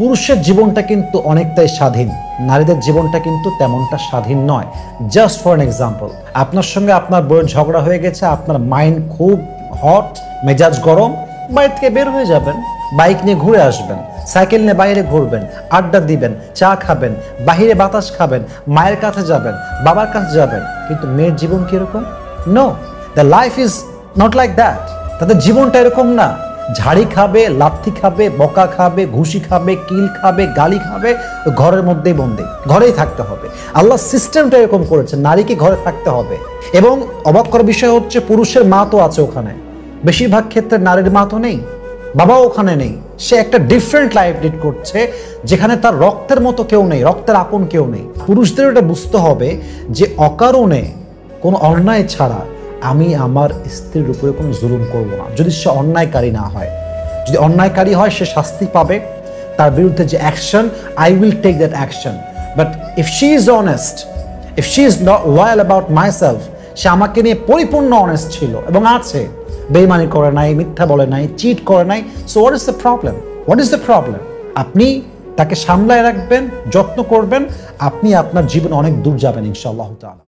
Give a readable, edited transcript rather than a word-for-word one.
পুরুষের জীবনটা কিন্তু অনেকটাই স্বাধীন, নারীদের জীবনটা কিন্তু তেমনটা স্বাধীন নয়। জাস্ট ফর অ্যান এক্সাম্পল, আপনার সঙ্গে আপনার বউয়ের ঝগড়া হয়ে গেছে, আপনার মাইন্ড খুব হট, মেজাজ গরম, বাড়ি থেকে বের হয়ে যাবেন, বাইক নিয়ে ঘুরে আসবেন, সাইকেল নিয়ে বাইরে ঘুরবেন, আড্ডা দিবেন, চা খাবেন, বাহিরে বাতাস খাবেন, মায়ের কাছে যাবেন, বাবার কাছে যাবেন। কিন্তু মেয়ের জীবন কিরকম? No, the life is not like that. তাদের জীবনটা এরকম না। ঝাড়ি খাবে, লাথি খাবে, বকা খাবে, ঘুষি খাবে, কিল খাবে, গালি খাবে, ঘরের মধ্যেই বন্দী, ঘরেই থাকতে হবে। আল্লাহ সিস্টেমটা এরকম করেছে, নারীকে ঘরে থাকতে হবে। এবং অবাক করার বিষয় হচ্ছে পুরুষের মা তো আছে ওখানে, বেশিরভাগ ক্ষেত্রে নারীর মা তো নেই, বাবাও ওখানে নেই। সে একটা ডিফারেন্ট লাইফ লিড করছে যেখানে তার রক্তের মতো কেউ নেই, রক্তের আপন কেউ নেই। পুরুষদের এটা বুঝতে হবে যে অকারণে কোনো অন্যায় ছাড়া আমি আমার স্ত্রীর উপরে কোনো জুলুম করব না, যদি সে অন্যায়কারী না হয়। যদি অন্যায়কারী হয় সে শাস্তি পাবে, তার বিরুদ্ধে যে action, I will take that action. But if she is honest, if she is not loyal about myself, সে আমাকে নিয়ে পরিপূর্ণ অনেস্ট ছিল এবং আছে, বেইমানি করে নাই, মিথ্যা বলে নাই, চিট করে নাই, so what is the problem? What is the problem? আপনি তাকে সামলায় রাখবেন, যত্ন করবেন, আপনি আপনার জীবনে অনেক দূর যাবেন ইনশাআল্লাহ তাআলা।